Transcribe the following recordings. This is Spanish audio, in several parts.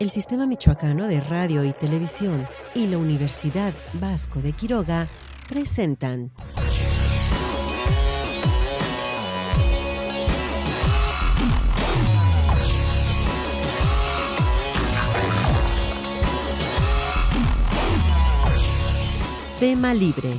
El Sistema Michoacano de Radio y Televisión y la Universidad Vasco de Quiroga presentan Tema Libre.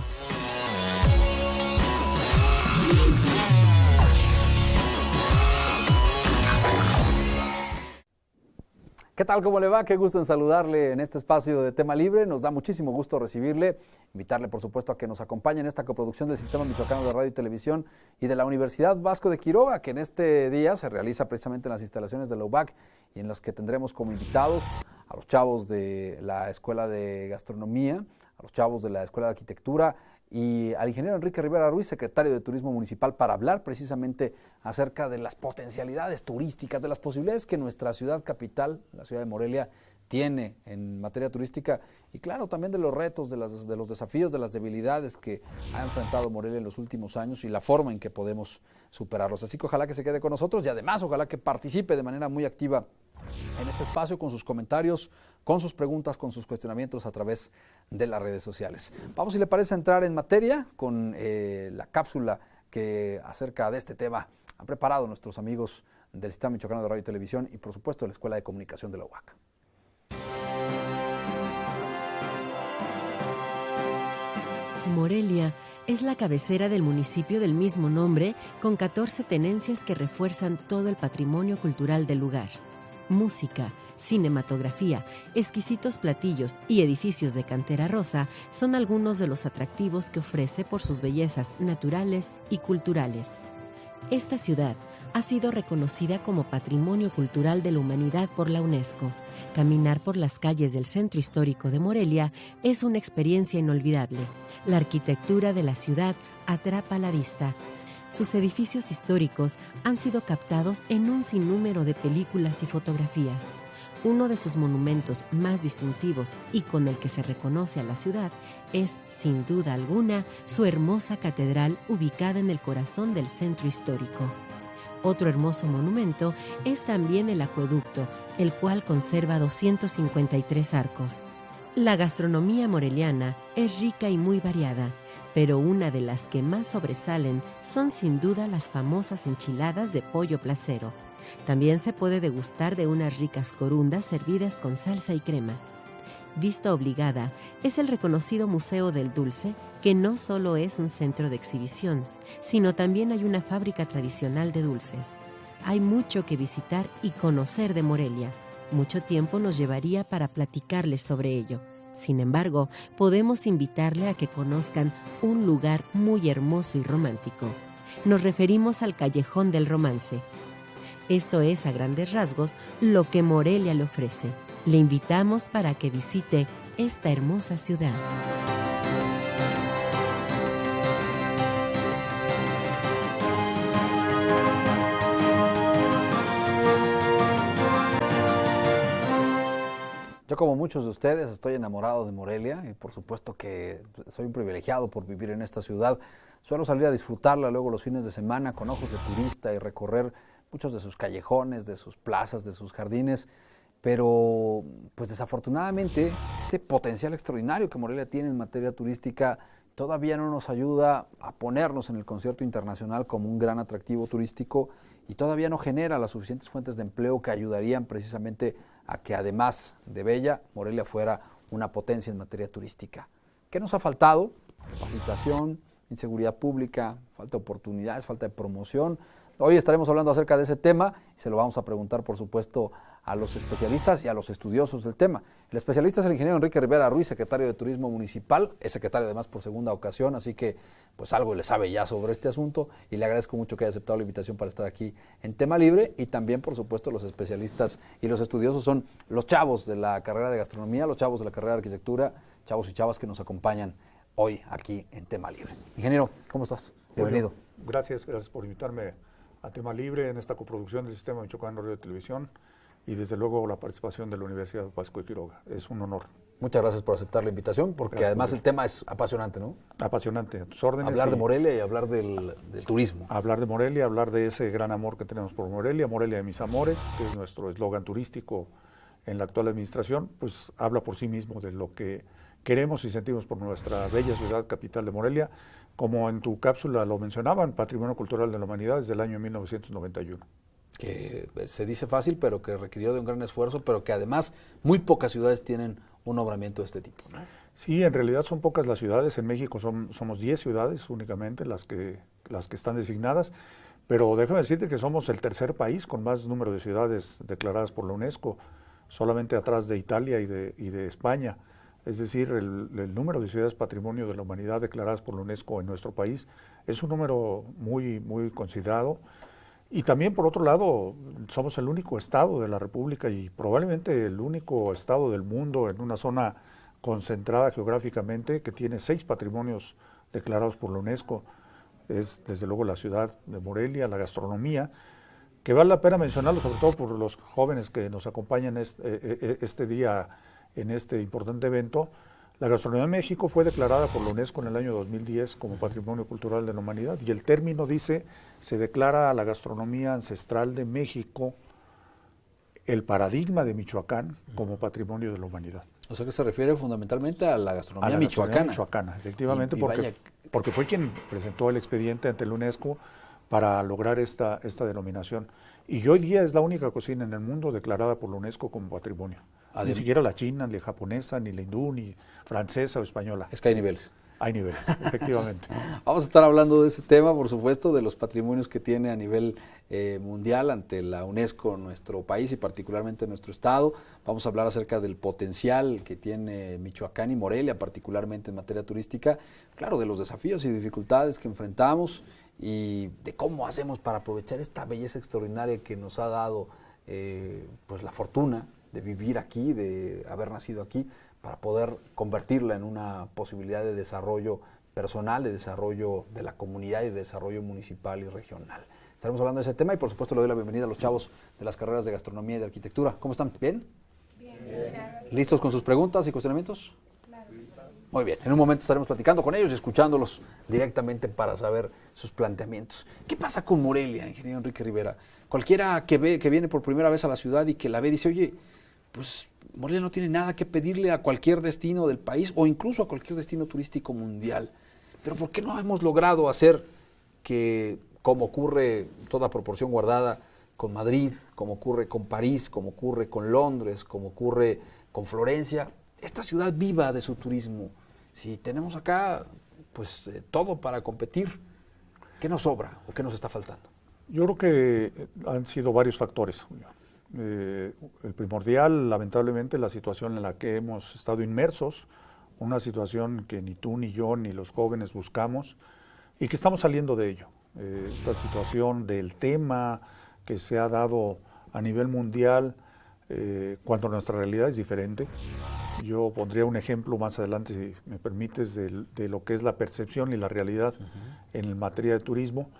¿Qué tal? ¿Cómo le va? Qué gusto en saludarle en este espacio de Tema Libre. Nos da muchísimo gusto recibirle, invitarle por supuesto a que nos acompañe en esta coproducción del Sistema Michoacano de Radio y Televisión y de la Universidad Vasco de Quiroga, que en este día se realiza precisamente en las instalaciones de la UVAC y en las que tendremos como invitados a los chavos de la Escuela de Gastronomía, a los chavos de la Escuela de Arquitectura y al ingeniero Enrique Rivera Ruiz, secretario de Turismo Municipal, para hablar precisamente acerca de las potencialidades turísticas, de las posibilidades que nuestra ciudad capital, la ciudad de Morelia, tiene en materia turística y claro, también de los retos, de los desafíos, de las debilidades que ha enfrentado Morelia en los últimos años y la forma en que podemos superarlos. Así que ojalá que se quede con nosotros y además ojalá que participe de manera muy activa en este espacio con sus comentarios, con sus preguntas, con sus cuestionamientos a través de las redes sociales. Vamos, si le parece, a entrar en materia con la cápsula que acerca de este tema han preparado nuestros amigos del Sistema Michoacano de Radio y Televisión y por supuesto de la Escuela de Comunicación de la UVAC. Morelia es la cabecera del municipio del mismo nombre, con 14 tenencias que refuerzan todo el patrimonio cultural del lugar. Música, cinematografía, exquisitos platillos y edificios de cantera rosa son algunos de los atractivos que ofrece por sus bellezas naturales y culturales. Esta ciudad ha sido reconocida como Patrimonio Cultural de la Humanidad por la UNESCO. Caminar por las calles del centro histórico de Morelia es una experiencia inolvidable. La arquitectura de la ciudad atrapa la vista. Sus edificios históricos han sido captados en un sinnúmero de películas y fotografías. Uno de sus monumentos más distintivos y con el que se reconoce a la ciudad es, sin duda alguna, su hermosa catedral ubicada en el corazón del centro histórico. Otro hermoso monumento es también el acueducto, el cual conserva 253 arcos. La gastronomía moreliana es rica y muy variada, pero una de las que más sobresalen son sin duda las famosas enchiladas de pollo placero. También se puede degustar de unas ricas corundas servidas con salsa y crema. Vista obligada es el reconocido Museo del Dulce, que no solo es un centro de exhibición, sino también hay una fábrica tradicional de dulces. Hay mucho que visitar y conocer de Morelia. Mucho tiempo nos llevaría para platicarles sobre ello. Sin embargo, podemos invitarle a que conozcan un lugar muy hermoso y romántico. Nos referimos al Callejón del Romance. Esto es, a grandes rasgos, lo que Morelia le ofrece. Le invitamos para que visite esta hermosa ciudad. Yo, como muchos de ustedes, estoy enamorado de Morelia y por supuesto que soy un privilegiado por vivir en esta ciudad. Suelo salir a disfrutarla luego los fines de semana con ojos de turista y recorrer muchos de sus callejones, de sus plazas, de sus jardines, pero pues desafortunadamente este potencial extraordinario que Morelia tiene en materia turística todavía no nos ayuda a ponernos en el concierto internacional como un gran atractivo turístico y todavía no genera las suficientes fuentes de empleo que ayudarían precisamente a que además de bella, Morelia fuera una potencia en materia turística. ¿Qué nos ha faltado? Capacitación, inseguridad pública, falta de oportunidades, falta de promoción. Hoy estaremos hablando acerca de ese tema y se lo vamos a preguntar, por supuesto, a los especialistas y a los estudiosos del tema. El especialista es el ingeniero Enrique Rivera Ruiz, secretario de Turismo Municipal, es secretario además por segunda ocasión, así que pues algo le sabe ya sobre este asunto y le agradezco mucho que haya aceptado la invitación para estar aquí en Tema Libre y también, por supuesto, los especialistas y los estudiosos son los chavos de la carrera de gastronomía, los chavos de la carrera de arquitectura, chavos y chavas que nos acompañan hoy aquí en Tema Libre. Ingeniero, ¿cómo estás? Bienvenido. Bueno, gracias por invitarme a Tema Libre en esta coproducción del Sistema Michoacano de Radio y Televisión y desde luego la participación de la Universidad Vasco de Quiroga. Es un honor. Muchas gracias por aceptar la invitación, porque gracias, además el tema es apasionante, ¿no? Apasionante, a tus órdenes. Hablar de Morelia y hablar del turismo. Hablar de Morelia, hablar de ese gran amor que tenemos por Morelia, Morelia de mis amores, que es nuestro eslogan turístico en la actual administración, pues habla por sí mismo de lo que queremos y sentimos por nuestra bella ciudad capital de Morelia, como en tu cápsula lo mencionaban, Patrimonio Cultural de la Humanidad desde el año 1991. Que se dice fácil, pero que requirió de un gran esfuerzo, pero que además muy pocas ciudades tienen un nombramiento de este tipo, ¿no? Sí, en realidad son pocas las ciudades. En México somos 10 ciudades únicamente las que están designadas, pero déjame decirte que somos el tercer país con más número de ciudades declaradas por la UNESCO, solamente atrás de Italia y de España. Es decir, el número de ciudades Patrimonio de la Humanidad declaradas por la UNESCO en nuestro país es un número muy, muy considerado. Y también, por otro lado, somos el único estado de la República y probablemente el único estado del mundo en una zona concentrada geográficamente que tiene 6 patrimonios declarados por la UNESCO. Es desde luego la ciudad de Morelia, la gastronomía, que vale la pena mencionarlo sobre todo por los jóvenes que nos acompañan este día en este importante evento. La gastronomía de México fue declarada por la UNESCO en el año 2010 como Patrimonio Cultural de la Humanidad y el término dice, se declara a la gastronomía ancestral de México el paradigma de Michoacán como Patrimonio de la Humanidad. O sea que se refiere fundamentalmente a la gastronomía michoacana. Efectivamente, porque fue quien presentó el expediente ante la UNESCO para lograr esta denominación. Y hoy día es la única cocina en el mundo declarada por la UNESCO como patrimonio. Ni siquiera la china, ni la japonesa, ni la hindú, ni francesa o española. Es que hay niveles. Hay niveles, efectivamente. Vamos a estar hablando de ese tema, por supuesto, de los patrimonios que tiene a nivel mundial ante la UNESCO nuestro país y particularmente nuestro estado. Vamos a hablar acerca del potencial que tiene Michoacán y Morelia, particularmente en materia turística. Claro, de los desafíos y dificultades que enfrentamos y de cómo hacemos para aprovechar esta belleza extraordinaria que nos ha dado pues la fortuna de vivir aquí, de haber nacido aquí, para poder convertirla en una posibilidad de desarrollo personal, de desarrollo de la comunidad y de desarrollo municipal y regional. Estaremos hablando de ese tema y por supuesto le doy la bienvenida a los chavos de las carreras de gastronomía y de arquitectura. ¿Cómo están? ¿Bien? Bien. ¿Listos con sus preguntas y cuestionamientos? Claro. Muy bien, en un momento estaremos platicando con ellos y escuchándolos directamente para saber sus planteamientos. ¿Qué pasa con Morelia, ingeniero Enrique Rivera? Cualquiera que viene por primera vez a la ciudad y que la ve dice, oye, pues Morelia no tiene nada que pedirle a cualquier destino del país o incluso a cualquier destino turístico mundial. Pero ¿por qué no hemos logrado hacer que, como ocurre toda proporción guardada con Madrid, como ocurre con París, como ocurre con Londres, como ocurre con Florencia, esta ciudad viva de su turismo? Si tenemos acá pues todo para competir, ¿qué nos sobra o qué nos está faltando? Yo creo que han sido varios factores, Julio. El primordial, lamentablemente, la situación en la que hemos estado inmersos, una situación que ni tú, ni yo, ni los jóvenes buscamos y que estamos saliendo de ello. Esta situación del tema que se ha dado a nivel mundial, cuando nuestra realidad es diferente. Yo pondría un ejemplo más adelante, si me permites, de lo que es la percepción y la realidad en materia de turismo.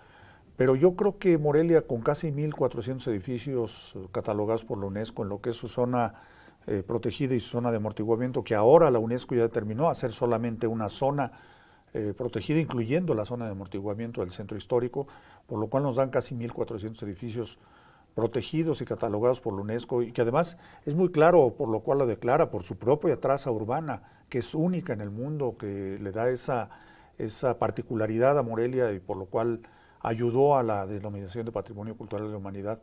Pero yo creo que Morelia, con casi 1.400 edificios catalogados por la UNESCO en lo que es su zona protegida y su zona de amortiguamiento, que ahora la UNESCO ya determinó hacer solamente una zona protegida, incluyendo la zona de amortiguamiento del centro histórico, por lo cual nos dan casi 1.400 edificios protegidos y catalogados por la UNESCO, y que además es muy claro, por lo cual lo declara, por su propia traza urbana, que es única en el mundo, que le da esa particularidad a Morelia y por lo cual ayudó a la denominación de Patrimonio Cultural de la Humanidad.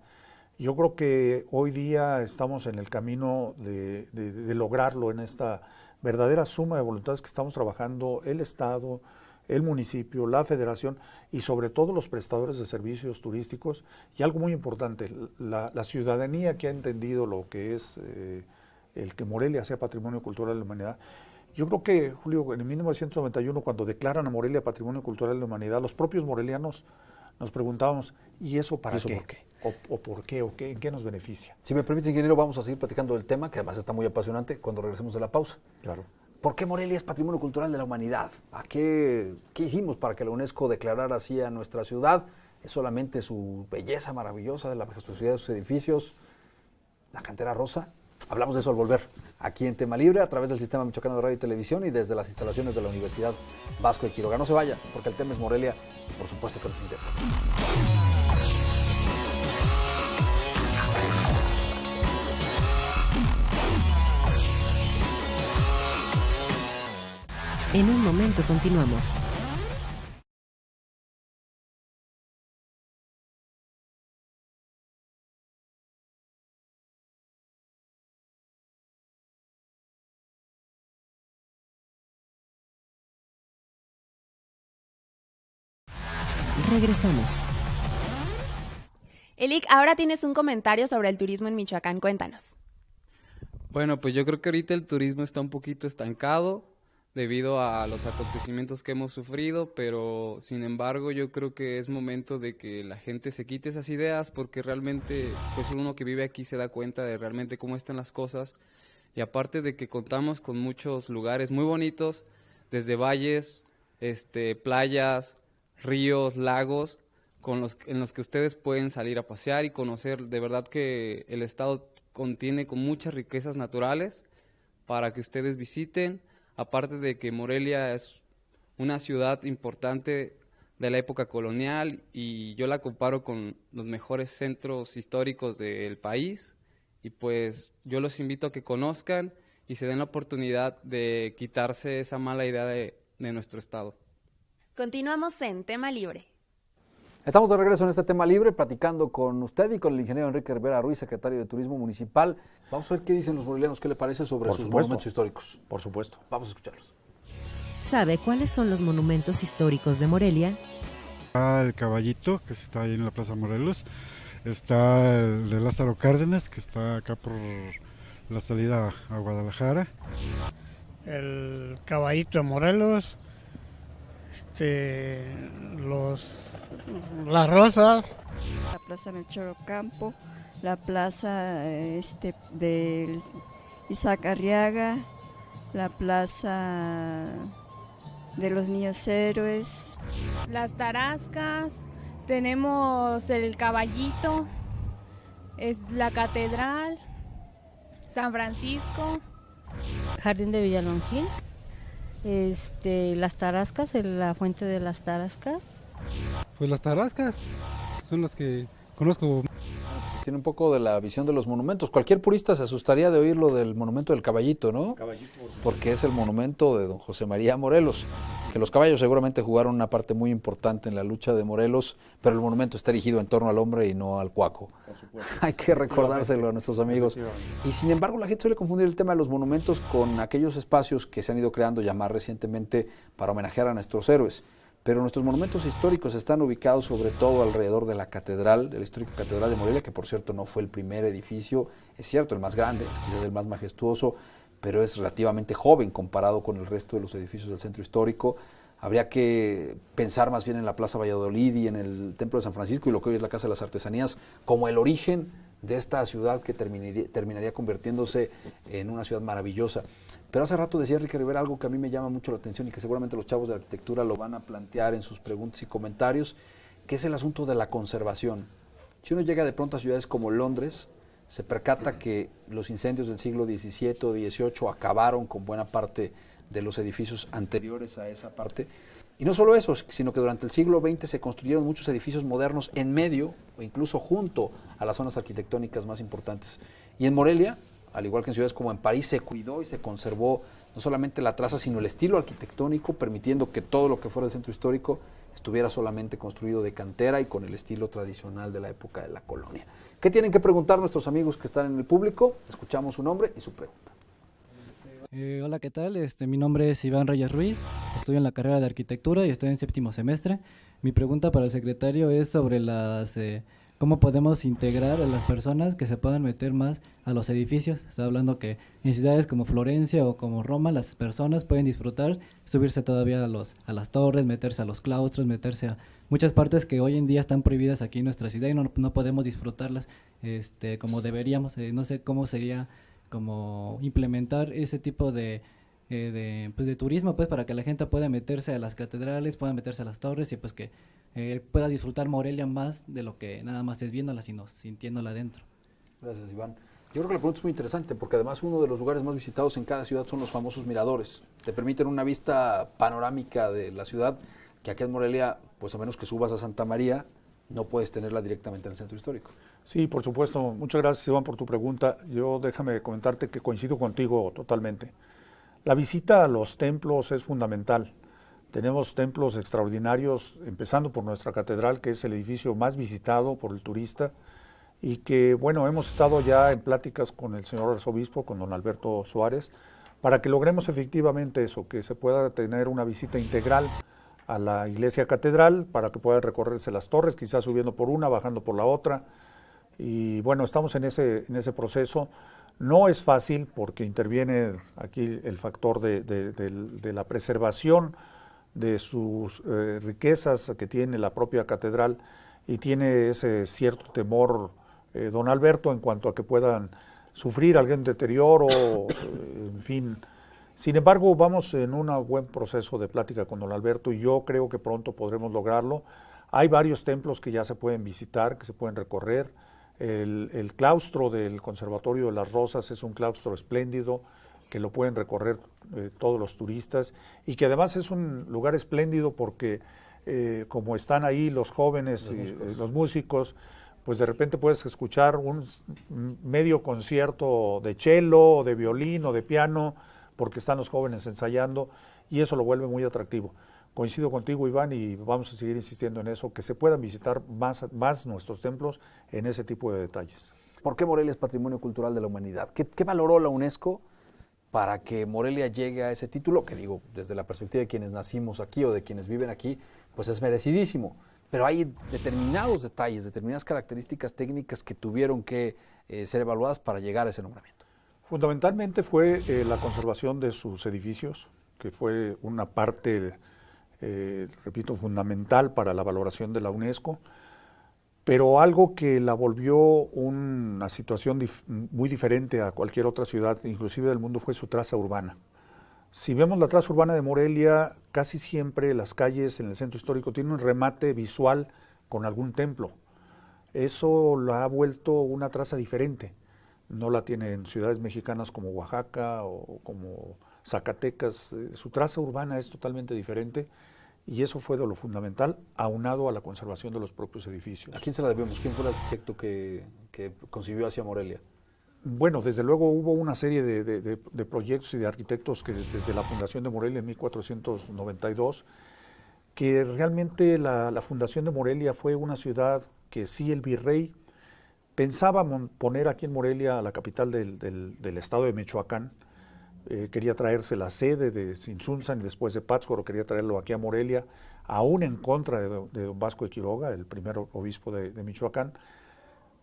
Yo creo que hoy día estamos en el camino de lograrlo en esta verdadera suma de voluntades que estamos trabajando el Estado, el municipio, la federación y sobre todo los prestadores de servicios turísticos. Y algo muy importante, la ciudadanía que ha entendido lo que es el que Morelia sea Patrimonio Cultural de la Humanidad. Yo creo que, Julio, en 1991, cuando declaran a Morelia Patrimonio Cultural de la Humanidad, los propios morelianos nos preguntábamos, ¿y eso para qué? ¿Por qué? ¿O por qué? ¿O qué? ¿En qué nos beneficia? Si me permite, ingeniero, vamos a seguir platicando del tema, que además está muy apasionante, cuando regresemos de la pausa. Claro. ¿Por qué Morelia es Patrimonio Cultural de la Humanidad? ¿Qué hicimos para que la UNESCO declarara así a nuestra ciudad? ¿Es solamente su belleza maravillosa, de la majestuosidad de sus edificios, la cantera rosa? Hablamos de eso al volver, aquí en Tema Libre, a través del Sistema Michoacano de Radio y Televisión y desde las instalaciones de la Universidad Vasco de Quiroga. No se vaya, porque el tema es Morelia y por supuesto que nos interesa. En un momento continuamos. Regresamos. Elic, ahora tienes un comentario sobre el turismo en Michoacán, cuéntanos. Bueno, pues yo creo que ahorita el turismo está un poquito estancado debido a los acontecimientos que hemos sufrido, pero sin embargo yo creo que es momento de que la gente se quite esas ideas porque realmente pues uno que vive aquí se da cuenta de realmente cómo están las cosas y aparte de que contamos con muchos lugares muy bonitos, desde valles, playas, ríos, lagos, en los que ustedes pueden salir a pasear y conocer. De verdad que el estado contiene con muchas riquezas naturales para que ustedes visiten, aparte de que Morelia es una ciudad importante de la época colonial y yo la comparo con los mejores centros históricos del país y pues yo los invito a que conozcan y se den la oportunidad de quitarse esa mala idea de nuestro estado. Continuamos en Tema Libre. Estamos de regreso en este tema libre, platicando con usted y con el ingeniero Enrique Rivera Ruiz, secretario de Turismo Municipal. Vamos a ver qué dicen los morelianos, qué le parece sobre sus monumentos históricos. Por supuesto. Vamos a escucharlos. ¿Sabe cuáles son los monumentos históricos de Morelia? Está el Caballito, que está ahí en la Plaza Morelos. Está el de Lázaro Cárdenas, que está acá por la salida a Guadalajara. El Caballito de Morelos, las Rosas. La Plaza Melchor Ocampo, la Plaza de Isaac Arriaga, la Plaza de los Niños Héroes. Las Tarascas, tenemos el Caballito, es la Catedral, San Francisco. Jardín de Villalongil, las Tarascas, la Fuente de las Tarascas. Pues las Tarascas son las que conozco. Tiene un poco de la visión de los monumentos. Cualquier purista se asustaría de oír lo del monumento del Caballito, ¿no? Porque es el monumento de don José María Morelos, que los caballos seguramente jugaron una parte muy importante en la lucha de Morelos, pero el monumento está erigido en torno al hombre y no al cuaco. Hay que recordárselo a nuestros amigos. Y sin embargo la gente suele confundir el tema de los monumentos con aquellos espacios que se han ido creando ya más recientemente para homenajear a nuestros héroes. Pero nuestros monumentos históricos están ubicados sobre todo alrededor de la catedral, de la histórica Catedral de Morelia, que por cierto no fue el primer edificio, es cierto, el más grande, es quizás el más majestuoso, pero es relativamente joven comparado con el resto de los edificios del centro histórico. Habría que pensar más bien en la Plaza Valladolid y en el Templo de San Francisco y lo que hoy es la Casa de las Artesanías como el origen de esta ciudad que terminaría convirtiéndose en una ciudad maravillosa. Pero hace rato decía Enrique Rivera algo que a mí me llama mucho la atención y que seguramente los chavos de arquitectura lo van a plantear en sus preguntas y comentarios, que es el asunto de la conservación. Si uno llega de pronto a ciudades como Londres, se percata que los incendios del siglo XVII o XVIII acabaron con buena parte de los edificios anteriores a esa parte. Y no solo eso, sino que durante el siglo XX se construyeron muchos edificios modernos en medio o incluso junto a las zonas arquitectónicas más importantes. Y en Morelia, al igual que en ciudades como en París, se cuidó y se conservó no solamente la traza, sino el estilo arquitectónico, permitiendo que todo lo que fuera el centro histórico estuviera solamente construido de cantera y con el estilo tradicional de la época de la colonia. ¿Qué tienen que preguntar nuestros amigos que están en el público? Escuchamos su nombre y su pregunta. Hola, ¿qué tal? Mi nombre es Iván Reyes Ruiz, estoy en la carrera de arquitectura y estoy en 7º semestre. Mi pregunta para el secretario es sobre cómo podemos integrar a las personas que se puedan meter más a los edificios. Está hablando que en ciudades como Florencia o como Roma las personas pueden disfrutar, subirse todavía a las torres, meterse a los claustros, meterse a muchas partes que hoy en día están prohibidas aquí en nuestra ciudad y no podemos disfrutarlas como deberíamos. No sé cómo sería como implementar ese tipo de turismo, pues, para que la gente pueda meterse a las catedrales, pueda meterse a las torres y pues que pueda disfrutar Morelia más de lo que nada más es viéndola, sino sintiéndola dentro. Gracias, Iván. Yo creo que la pregunta es muy interesante porque además uno de los lugares más visitados en cada ciudad son los famosos miradores. Te permiten una vista panorámica de la ciudad que aquí en Morelia, pues a menos que subas a Santa María, no puedes tenerla directamente en el centro histórico. Sí, por supuesto. Muchas gracias, Iván, por tu pregunta. Déjame comentarte que coincido contigo totalmente. La visita a los templos es fundamental. Tenemos templos extraordinarios, empezando por nuestra catedral, que es el edificio más visitado por el turista, y que, bueno, hemos estado ya en pláticas con el señor arzobispo, con don Alberto Suárez, para que logremos efectivamente eso, que se pueda tener una visita integral a la iglesia catedral, para que puedan recorrerse las torres, quizás subiendo por una, bajando por la otra. Y bueno, estamos en ese proceso. No es fácil porque interviene aquí el factor de la preservación de sus riquezas que tiene la propia catedral, y tiene ese cierto temor don Alberto en cuanto a que puedan sufrir algún deterioro, en fin. Sin embargo, vamos en un buen proceso de plática con don Alberto y yo creo que pronto podremos lograrlo. Hay varios templos que ya se pueden visitar, que se pueden recorrer. El claustro del Conservatorio de las Rosas es un claustro espléndido que lo pueden recorrer todos los turistas, y que además es un lugar espléndido porque como están ahí los jóvenes y los músicos, pues de repente puedes escuchar un medio concierto de cello, de violín o de piano, porque están los jóvenes ensayando, y eso lo vuelve muy atractivo. Coincido contigo, Iván, y vamos a seguir insistiendo en eso, que se puedan visitar más nuestros templos en ese tipo de detalles. ¿Por qué Morelia es Patrimonio Cultural de la Humanidad? ¿Qué valoró la UNESCO para que Morelia llegue a ese título? Que digo, desde la perspectiva de quienes nacimos aquí o de quienes viven aquí, pues es merecidísimo. Pero hay determinados detalles, determinadas características técnicas que tuvieron que ser evaluadas para llegar a ese nombramiento. Fundamentalmente fue la conservación de sus edificios, que fue una parte, repito, fundamental para la valoración de la UNESCO, pero algo que la volvió una situación muy diferente a cualquier otra ciudad, inclusive del mundo, fue su traza urbana. Si vemos la traza urbana de Morelia, casi siempre las calles en el centro histórico tienen un remate visual con algún templo. Eso la ha vuelto una traza diferente. No la tiene en ciudades mexicanas como Oaxaca o como Zacatecas. Su traza urbana es totalmente diferente, y eso fue de lo fundamental, aunado a la conservación de los propios edificios. ¿A quién se la debemos? ¿Quién fue el arquitecto que concibió hacia Morelia? Bueno, desde luego hubo una serie de proyectos y de arquitectos que desde la fundación de Morelia en 1492, que realmente la fundación de Morelia fue una ciudad que sí el virrey pensaba poner aquí en Morelia, la capital del estado de Michoacán. Quería traerse la sede de Tzintzuntzan y después de Pátzcuaro, quería traerlo aquí a Morelia, aún en contra de don Vasco de Quiroga, el primer obispo de Michoacán,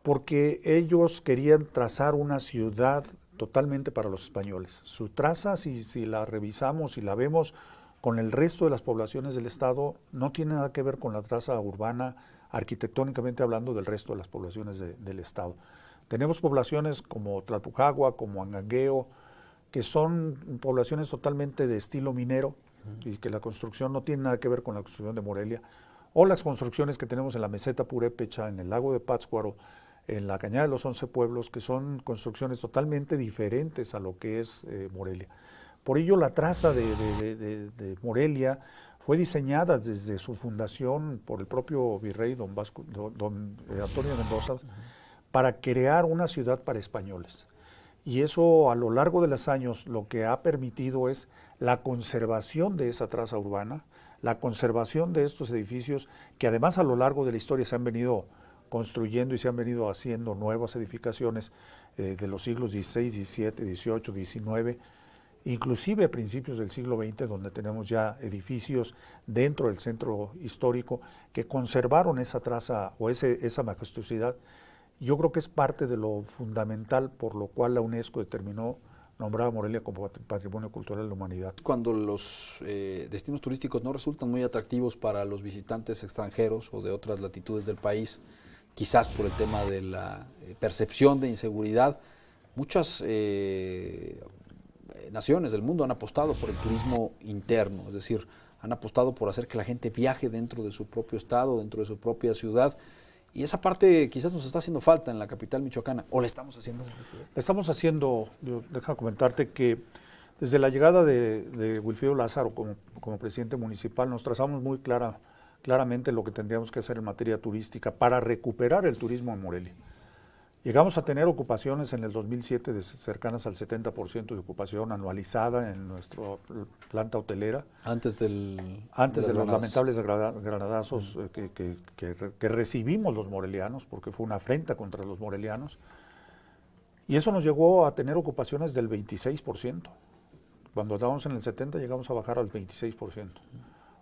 porque ellos querían trazar una ciudad totalmente para los españoles. Su traza, si la revisamos y la vemos con el resto de las poblaciones del estado, no tiene nada que ver con la traza urbana, arquitectónicamente hablando, del resto de las poblaciones del estado. Tenemos poblaciones como Tlalpujagua, como Angangueo, que son poblaciones totalmente de estilo minero, y que la construcción no tiene nada que ver con la construcción de Morelia, o las construcciones que tenemos en la meseta purépecha, en el lago de Pátzcuaro, en la Cañada de los 11 Pueblos, que son construcciones totalmente diferentes a lo que es Morelia. Por ello, la traza de Morelia fue diseñada desde su fundación por el propio virrey don Antonio Mendoza, para crear una ciudad para españoles. Y eso, a lo largo de los años, lo que ha permitido es la conservación de esa traza urbana, la conservación de estos edificios, que además a lo largo de la historia se han venido construyendo y se han venido haciendo nuevas edificaciones de los siglos XVI, XVII, XVIII, XIX, inclusive a principios del siglo XX, donde tenemos ya edificios dentro del centro histórico que conservaron esa traza o esa majestuosidad. Yo creo que es parte de lo fundamental por lo cual la UNESCO determinó nombrar a Morelia como Patrimonio Cultural de la Humanidad. Cuando los destinos turísticos no resultan muy atractivos para los visitantes extranjeros o de otras latitudes del país, quizás por el tema de la percepción de inseguridad, muchas naciones del mundo han apostado por el turismo interno, es decir, han apostado por hacer que la gente viaje dentro de su propio estado, dentro de su propia ciudad, y esa parte quizás nos está haciendo falta en la capital michoacana, ¿o la estamos haciendo? La estamos haciendo, deja comentarte que desde la llegada de Wilfrido Lázaro como presidente municipal nos trazamos muy claramente lo que tendríamos que hacer en materia turística para recuperar el turismo en Morelia. Llegamos a tener ocupaciones en el 2007 cercanas al 70% de ocupación anualizada en nuestra planta hotelera. Antes de los lamentables granadazos que recibimos los morelianos, porque fue una afrenta contra los morelianos. Y eso nos llegó a tener ocupaciones del 26%. Cuando estábamos en el 70 llegamos a bajar al 26%.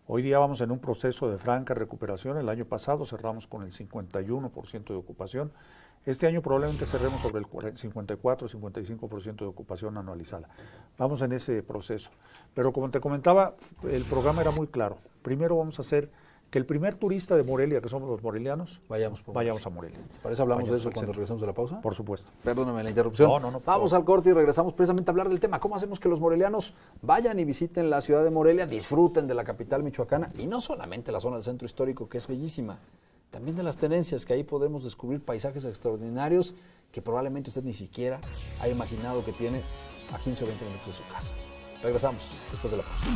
Hoy día vamos en un proceso de franca recuperación. El año pasado cerramos con el 51% de ocupación. Este año probablemente cerremos sobre el 54-55% de ocupación anualizada. Vamos en ese proceso. Pero como te comentaba, el programa era muy claro. Primero vamos a hacer que el primer turista de Morelia, que somos los morelianos, vayamos a Morelia. ¿Te parece hablamos de eso cuando regresamos de la pausa? Por supuesto. Perdóname la interrupción. No. Vamos al corte y regresamos precisamente a hablar del tema. ¿Cómo hacemos que los morelianos vayan y visiten la ciudad de Morelia, disfruten de la capital michoacana y no solamente la zona del centro histórico, que es bellísima, también de las tenencias, que ahí podemos descubrir paisajes extraordinarios que probablemente usted ni siquiera ha imaginado que tiene a 15 o 20 minutos de su casa? Regresamos después de la pausa.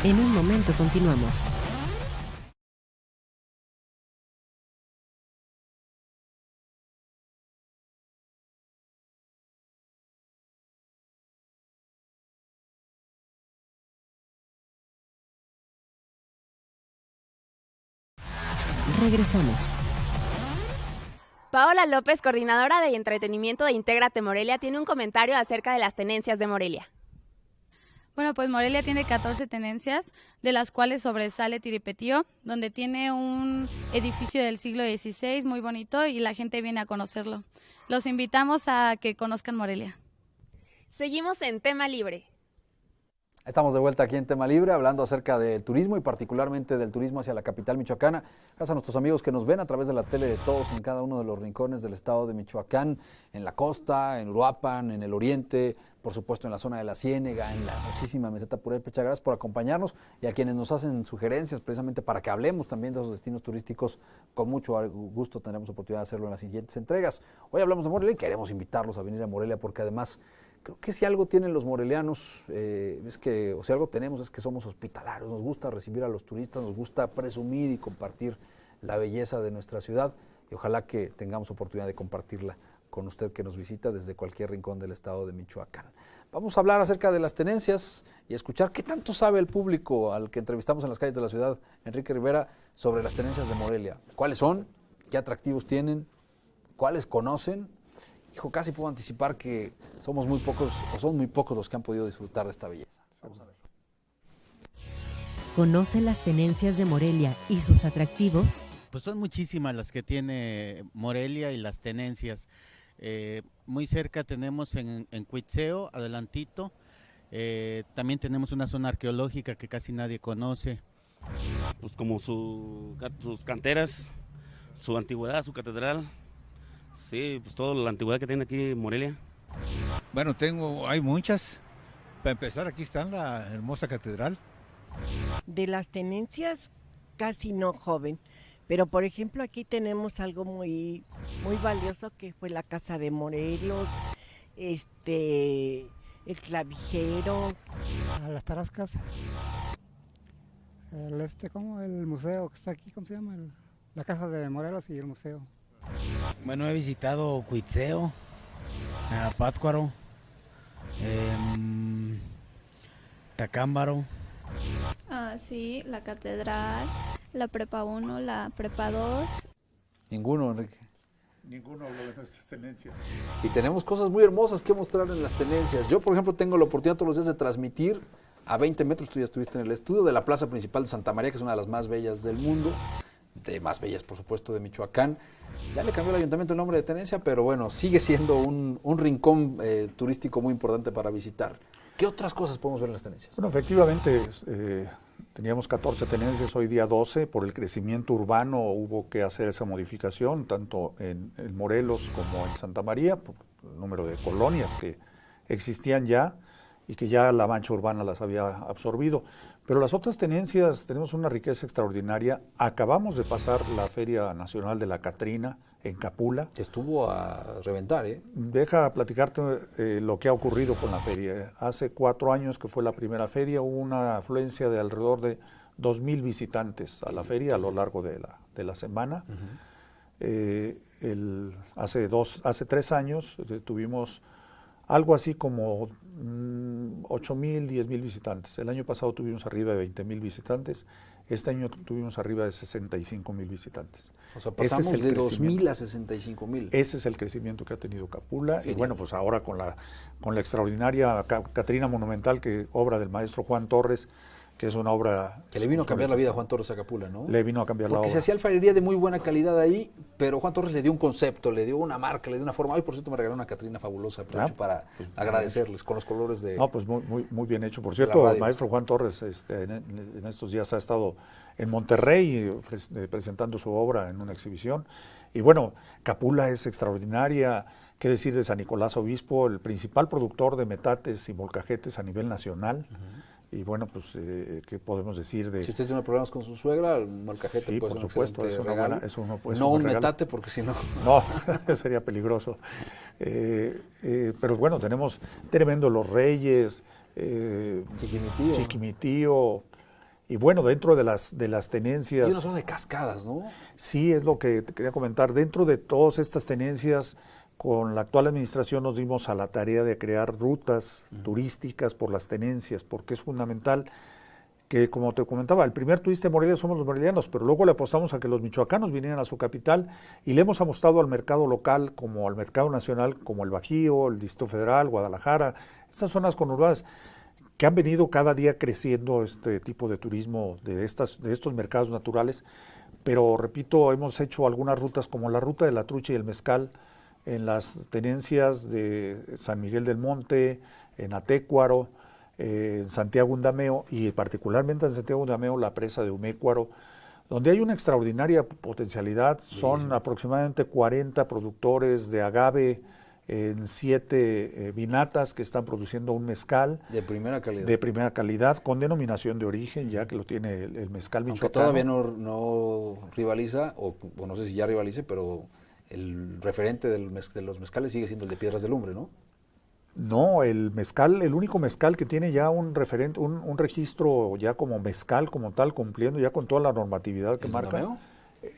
En un momento continuamos. Regresamos. Paola López, coordinadora de entretenimiento de Intégrate Morelia, tiene un comentario acerca de las tenencias de Morelia. Bueno, pues Morelia tiene 14 tenencias, de las cuales sobresale Tiripetío, donde tiene un edificio del siglo XVI muy bonito y la gente viene a conocerlo. Los invitamos a que conozcan Morelia. Seguimos en Tema Libre. Estamos de vuelta aquí en Tema Libre, hablando acerca del turismo y particularmente del turismo hacia la capital michoacana. Gracias a nuestros amigos que nos ven a través de la tele de todos en cada uno de los rincones del estado de Michoacán, en la costa, en Uruapan, en el oriente, por supuesto en la zona de la Ciénega, en la hermosísima meseta Purépecha. Gracias por acompañarnos y a quienes nos hacen sugerencias precisamente para que hablemos también de esos destinos turísticos. Con mucho gusto tendremos oportunidad de hacerlo en las siguientes entregas. Hoy hablamos de Morelia y queremos invitarlos a venir a Morelia porque además creo que si algo tienen los morelianos, o si algo tenemos es que somos hospitalarios, nos gusta recibir a los turistas, nos gusta presumir y compartir la belleza de nuestra ciudad y ojalá que tengamos oportunidad de compartirla con usted que nos visita desde cualquier rincón del estado de Michoacán. Vamos a hablar acerca de las tenencias y escuchar qué tanto sabe el público al que entrevistamos en las calles de la ciudad, Enrique Rivera, sobre las tenencias de Morelia. ¿Cuáles son? ¿Qué atractivos tienen? ¿Cuáles conocen? Hijo, casi puedo anticipar que somos muy pocos, o son muy pocos los que han podido disfrutar de esta belleza. Vamos a ver. ¿Conoce las tenencias de Morelia y sus atractivos? Pues son muchísimas las que tiene Morelia y las tenencias. Muy cerca tenemos en Cuitzeo, adelantito, también tenemos una zona arqueológica que casi nadie conoce. Pues como sus canteras, su antigüedad, su catedral. Sí, pues toda la antigüedad que tiene aquí Morelia. Bueno, hay muchas. Para empezar, aquí está la hermosa catedral. De las tenencias, casi no, joven. Pero, por ejemplo, aquí tenemos algo muy valioso que fue la Casa de Morelos, el clavijero. A las Tarascas. El museo que está aquí, ¿cómo se llama? La Casa de Morelos y el museo. Bueno, he visitado Cuitzeo, Pátzcuaro, Tacámbaro. Sí, la catedral, la prepa 1, la prepa 2. Ninguno, Enrique. Ninguno habló de nuestras tenencias. Y tenemos cosas muy hermosas que mostrar en las tenencias. Yo, por ejemplo, tengo la oportunidad todos los días de transmitir a 20 metros, tú ya estuviste en el estudio, de la plaza principal de Santa María, que es una de las más bellas del mundo, de más bellas, por supuesto, de Michoacán. Ya le cambió el ayuntamiento el nombre de tenencia, pero bueno, sigue siendo un rincón turístico muy importante para visitar. ¿Qué otras cosas podemos ver en las tenencias? Bueno, efectivamente, teníamos 14 tenencias, hoy día 12. Por el crecimiento urbano hubo que hacer esa modificación, tanto en Morelos como en Santa María, por el número de colonias que existían ya. y que ya la mancha urbana las había absorbido. Pero las otras tenencias, tenemos una riqueza extraordinaria. Acabamos de pasar la Feria Nacional de la Catrina en Capula. Estuvo a reventar, ¿eh? Deja platicarte lo que ha ocurrido con la feria. Hace 4 años que fue la primera feria, hubo una afluencia de alrededor de 2,000 visitantes a la feria a lo largo de la semana. Hace 3 años tuvimos algo así como 8,000, 10,000 visitantes. El año pasado tuvimos arriba de 20,000 visitantes. Este año tuvimos arriba de 65,000 visitantes. O sea, pasamos de 2,000 a 65,000. Ese es el crecimiento que ha tenido Capula. Genial. Y bueno, pues ahora con la extraordinaria Catrina Monumental, obra del maestro Juan Torres, que es una obra... Que le vino a cambiar la vida a Juan Torres a Capula, ¿no? Le vino a cambiar la obra. Porque se hacía alfarería de muy buena calidad ahí, pero Juan Torres le dio un concepto, le dio una marca, le dio una forma. Hoy, por cierto, me regaló una Catrina fabulosa, aprovecho para agradecerles con los colores de... No, pues muy bien hecho. Por cierto, el maestro Juan Torres en estos días ha estado en Monterrey presentando su obra en una exhibición. Y bueno, Capula es extraordinaria. ¿Qué decir de San Nicolás Obispo, el principal productor de metates y molcajetes a nivel nacional? Y bueno, pues, ¿qué podemos decir de...? Si usted tiene problemas con su suegra, el molcajete sí, puede por ser supuesto, un regalo. No un metate, porque si no... No, sería peligroso. Pero bueno, tenemos tremendo Los Reyes, Chiquimitío, y bueno, dentro de las tenencias... Y una zona de cascadas, ¿no? Sí, es lo que te quería comentar. Dentro de todas estas tenencias, con la actual administración nos dimos a la tarea de crear rutas turísticas por las tenencias, porque es fundamental que, como te comentaba, el primer turista de Morelia somos los morelianos, pero luego le apostamos a que los michoacanos vinieran a su capital y le hemos apostado al mercado local, como al mercado nacional, como el Bajío, el Distrito Federal, Guadalajara, estas zonas conurbadas que han venido cada día creciendo este tipo de turismo de estos mercados naturales. Pero repito, hemos hecho algunas rutas como la ruta de la trucha y el mezcal, en las tenencias de San Miguel del Monte, en Atécuaro, en Santiago Undameo, y particularmente en Santiago Undameo, la presa de Umécuaro, donde hay una extraordinaria potencialidad. Son aproximadamente 40 productores de agave en 7 vinatas que están produciendo un mezcal. De primera calidad. De primera calidad, con denominación de origen, ya que lo tiene el mezcal michoacano. Aunque todavía no rivaliza, o no sé si ya rivalice, pero... el referente de los mezcales sigue siendo el de Piedras de Lumbre, ¿no? No, el único mezcal que tiene ya un referente, un registro ya como mezcal como tal, cumpliendo ya con toda la normatividad que marca. ¿Undameo?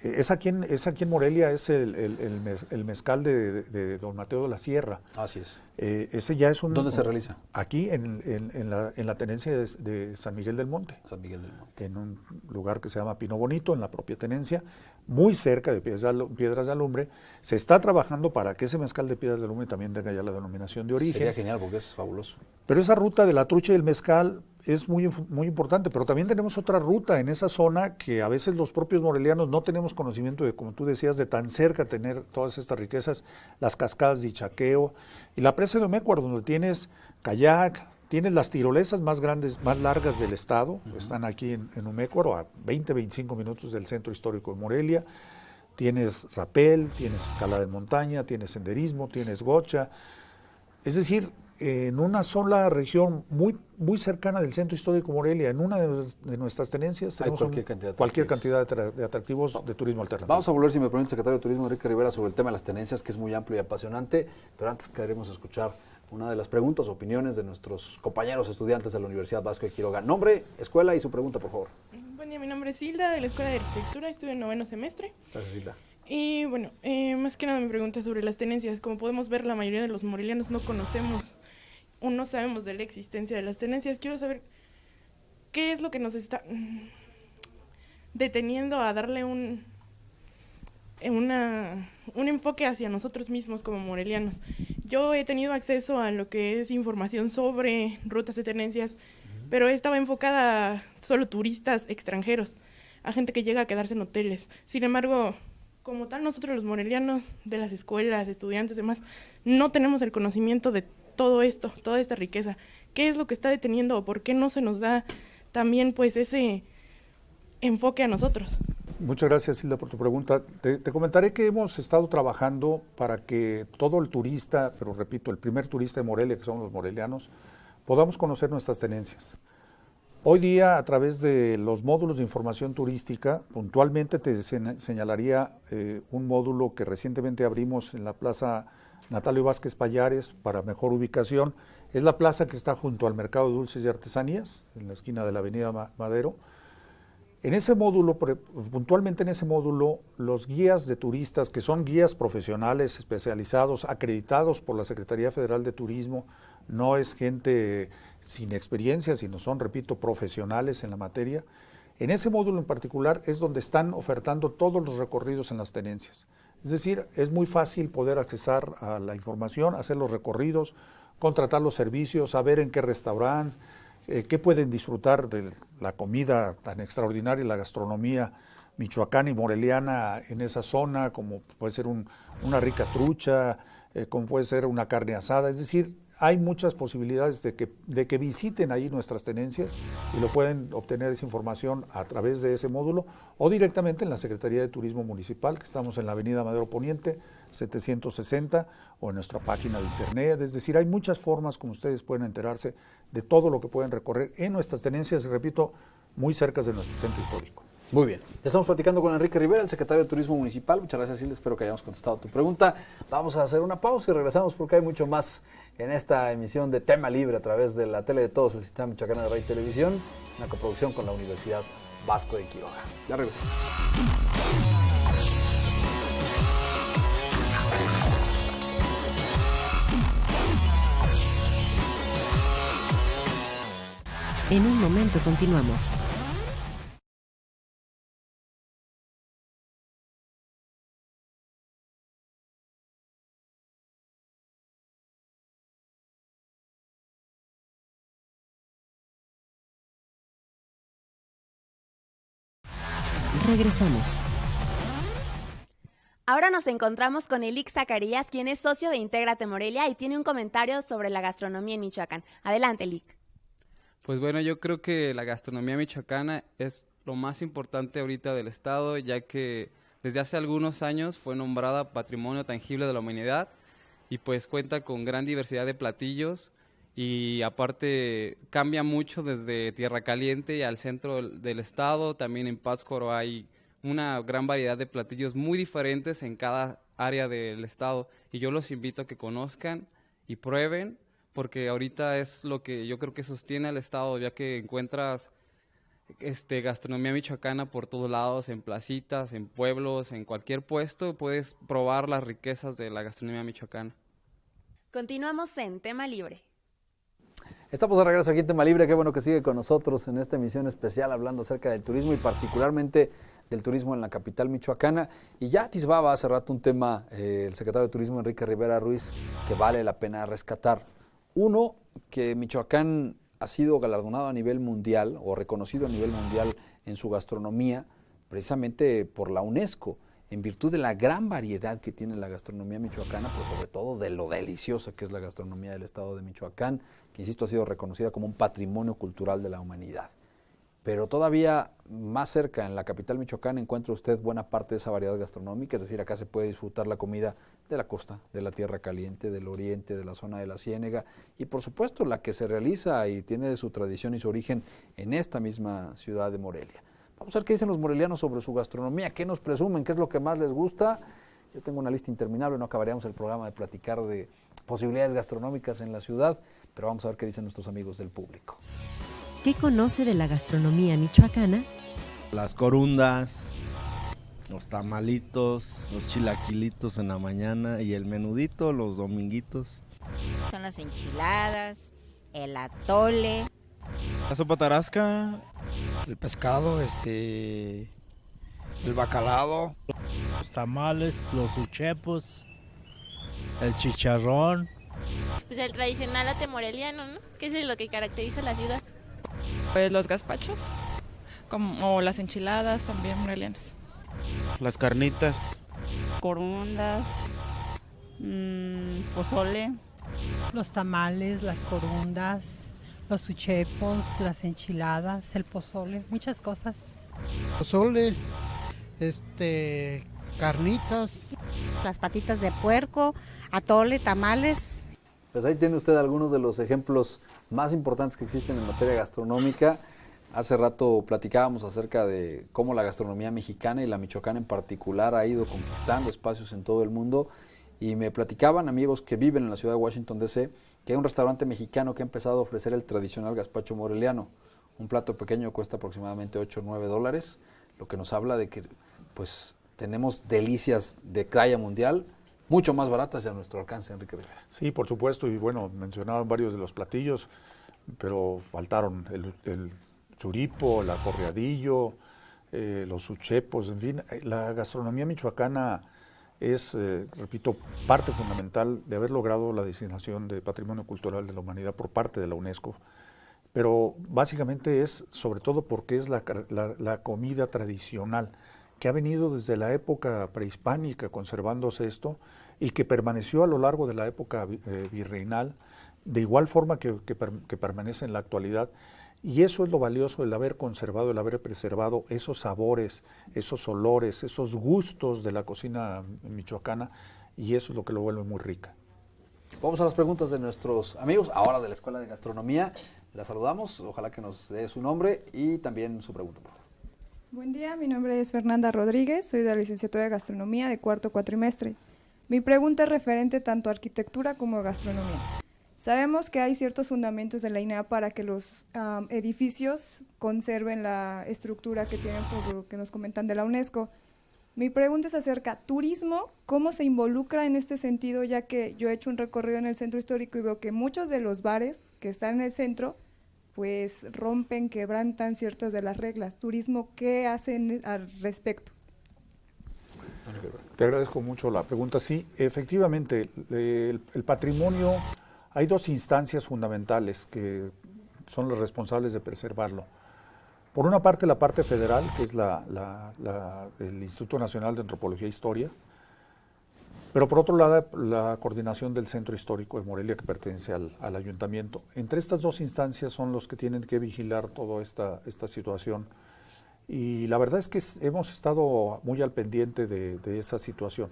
Es aquí en Morelia, es el mezcal de Don Mateo de la Sierra. Así es. Ese ya es ¿Dónde se realiza? Aquí en la tenencia de San Miguel del Monte. San Miguel del Monte. En un lugar que se llama Pino Bonito, en la propia tenencia, muy cerca de Piedras de Alumbre. Se está trabajando para que ese mezcal de Piedras de Alumbre también tenga ya la denominación de origen. Sería genial porque es fabuloso. Pero esa ruta de la trucha y el mezcal es muy importante, pero también tenemos otra ruta en esa zona que a veces los propios morelianos no tenemos conocimiento de, como tú decías, de tan cerca tener todas estas riquezas, las cascadas de Ichaqueo y la presa de Umécuaro, donde tienes kayak, tienes las tirolesas más grandes, más largas del estado, están aquí en Umécuaro, a 20-25 minutos del centro histórico de Morelia. Tienes rapel, tienes escalada en montaña, tienes senderismo, tienes gocha, es decir, en una sola región muy cercana del centro histórico Morelia, en una de nuestras tenencias, tenemos cualquier cantidad de atractivos de turismo alternativo. Vamos a volver, si me permite, secretario de Turismo Enrique Rivera, sobre el tema de las tenencias, que es muy amplio y apasionante, pero antes queremos escuchar una de las preguntas o opiniones de nuestros compañeros estudiantes de la Universidad Vasco de Quiroga. Nombre, escuela y su pregunta, por favor. Buen día, mi nombre es Hilda, de la Escuela de Arquitectura, estuve en 9º semestre. Gracias, Hilda. Y bueno, más que nada mi pregunta es sobre las tenencias. Como podemos ver, la mayoría de los morelianos no conocemos o no sabemos de la existencia de las tenencias. Quiero saber qué es lo que nos está deteniendo a darle un enfoque hacia nosotros mismos como morelianos. Yo he tenido acceso a lo que es información sobre rutas de tenencias, pero estaba enfocada a solo turistas extranjeros, a gente que llega a quedarse en hoteles. Sin embargo, como tal, nosotros los morelianos de las escuelas, estudiantes, demás, no tenemos el conocimiento de todo esto, toda esta riqueza. ¿Qué es lo que está deteniendo o por qué no se nos da también pues ese enfoque a nosotros? Muchas gracias, Hilda, por tu pregunta. Te comentaré que hemos estado trabajando para que todo el turista, pero repito, el primer turista de Morelia, que son los morelianos, podamos conocer nuestras tenencias. Hoy día, a través de los módulos de información turística, puntualmente te señalaría un módulo que recientemente abrimos en la Plaza Natalio Vázquez Pallares para mejor ubicación. Es la plaza que está junto al Mercado de Dulces y Artesanías, en la esquina de la Avenida Madero. En ese módulo, puntualmente en ese módulo, los guías de turistas, que son guías profesionales especializados, acreditados por la Secretaría Federal de Turismo, no es gente sin experiencia, sino son, repito, profesionales en la materia. En ese módulo en particular es donde están ofertando todos los recorridos en las tenencias. Es decir, es muy fácil poder accesar a la información, hacer los recorridos, contratar los servicios, saber en qué restaurante, qué pueden disfrutar de la comida tan extraordinaria, la gastronomía michoacana y moreliana en esa zona, como puede ser una rica trucha, como puede ser una carne asada. Es decir, hay muchas posibilidades de que visiten ahí nuestras tenencias y lo pueden obtener esa información a través de ese módulo o directamente en la Secretaría de Turismo Municipal, que estamos en la Avenida Madero Poniente 760, o en nuestra página de internet. Es decir, hay muchas formas como ustedes pueden enterarse de todo lo que pueden recorrer en nuestras tenencias, y repito, muy cerca de nuestro centro histórico. Muy bien, ya estamos platicando con Enrique Rivera, el secretario de Turismo Municipal. Muchas gracias, Silvia, espero que hayamos contestado tu pregunta. Vamos a hacer una pausa y regresamos porque hay mucho más en esta emisión de Tema Libre a través de la tele de todos, el Sistema Michoacano de Radio y Televisión, una coproducción con la Universidad Vasco de Quiroga. Ya regresamos. En un momento continuamos. Regresamos. Ahora nos encontramos con Elic Zacarías, quien es socio de Intégrate Morelia y tiene un comentario sobre la gastronomía en Michoacán. Adelante, Elic. Pues bueno, yo creo que la gastronomía michoacana es lo más importante ahorita del estado, ya que desde hace algunos años fue nombrada Patrimonio Tangible de la Humanidad y pues cuenta con gran diversidad de platillos y aparte cambia mucho desde Tierra Caliente al centro del estado. También en Pátzcuaro hay una gran variedad de platillos muy diferentes en cada área del estado y yo los invito a que conozcan y prueben, porque ahorita es lo que yo creo que sostiene al estado, ya que encuentras gastronomía michoacana por todos lados, en placitas, en pueblos, en cualquier puesto puedes probar las riquezas de la gastronomía michoacana. Continuamos en Tema Libre. Estamos de regreso aquí en Tema Libre. Qué bueno que sigue con nosotros en esta emisión especial hablando acerca del turismo y particularmente del turismo en la capital michoacana. Y ya atisbaba hace rato un tema el secretario de Turismo Enrique Rivera Ruiz que vale la pena rescatar. Uno, que Michoacán ha sido galardonado a nivel mundial o reconocido a nivel mundial en su gastronomía precisamente por la UNESCO, en virtud de la gran variedad que tiene la gastronomía michoacana, pero sobre todo de lo deliciosa que es la gastronomía del estado de Michoacán, que insisto ha sido reconocida como un patrimonio cultural de la humanidad. Pero todavía más cerca, en la capital michoacana, encuentra usted buena parte de esa variedad gastronómica, es decir, acá se puede disfrutar la comida de la costa, de la Tierra Caliente, del oriente, de la zona de la Ciénega, y por supuesto la que se realiza y tiene su tradición y su origen en esta misma ciudad de Morelia. Vamos a ver qué dicen los morelianos sobre su gastronomía, qué nos presumen, qué es lo que más les gusta. Yo tengo una lista interminable, no acabaríamos el programa de platicar de posibilidades gastronómicas en la ciudad, pero vamos a ver qué dicen nuestros amigos del público. ¿Qué conoce de la gastronomía michoacana? Las corundas, los tamalitos, los chilaquilitos en la mañana y el menudito los dominguitos. Son las enchiladas, el atole. La sopa tarasca, el pescado, el bacalao. Los tamales, los uchepos, el chicharrón. Pues el tradicional ate moreliano, ¿no? Que es lo que caracteriza la ciudad. Pues los gazpachos, o las enchiladas también morelianas. Las carnitas. Corundas, pozole. Los tamales, las corundas, los uchepos, las enchiladas, el pozole, muchas cosas. Pozole, carnitas. Las patitas de puerco, atole, tamales. Pues ahí tiene usted algunos de los ejemplos más importantes que existen en materia gastronómica. Hace rato platicábamos acerca de cómo la gastronomía mexicana y la michoacana en particular ha ido conquistando espacios en todo el mundo, y me platicaban amigos que viven en la ciudad de Washington, D.C., que hay un restaurante mexicano que ha empezado a ofrecer el tradicional gazpacho moreliano. Un plato pequeño cuesta aproximadamente $8 o $9, lo que nos habla de que pues tenemos delicias de talla mundial mucho más baratas y a nuestro alcance, Enrique Rivera. Sí, por supuesto, y bueno, mencionaban varios de los platillos, pero faltaron el churipo, el acorreadillo, los uchepos, en fin. La gastronomía michoacana es, repito, parte fundamental de haber logrado la designación de Patrimonio Cultural de la Humanidad por parte de la UNESCO, pero básicamente es sobre todo porque es la comida tradicional, que ha venido desde la época prehispánica conservándose esto y que permaneció a lo largo de la época virreinal, de igual forma que permanece en la actualidad. Y eso es lo valioso, el haber conservado, el haber preservado esos sabores, esos olores, esos gustos de la cocina michoacana, y eso es lo que lo vuelve muy rica. Vamos a las preguntas de nuestros amigos, ahora de la Escuela de Gastronomía. La saludamos, ojalá que nos dé su nombre y también su pregunta, por favor. Buen día, mi nombre es Fernanda Rodríguez, soy de la licenciatura de Gastronomía de cuarto cuatrimestre. Mi pregunta es referente tanto a arquitectura como a gastronomía. Sabemos que hay ciertos fundamentos de la INAH para que los edificios conserven la estructura que tienen, por lo que nos comentan de la UNESCO. Mi pregunta es acerca turismo, ¿cómo se involucra en este sentido? Ya que yo he hecho un recorrido en el centro histórico y veo que muchos de los bares que están en el centro pues rompen, quebrantan ciertas de las reglas. Turismo, ¿qué hacen al respecto? Te agradezco mucho la pregunta. Sí, efectivamente, el patrimonio, hay dos instancias fundamentales que son los responsables de preservarlo. Por una parte, la parte federal, que es el Instituto Nacional de Antropología e Historia, pero por otro lado, la coordinación del Centro Histórico de Morelia, que pertenece al ayuntamiento. Entre estas dos instancias son los que tienen que vigilar toda esta situación. Y la verdad es que hemos estado muy al pendiente de esa situación.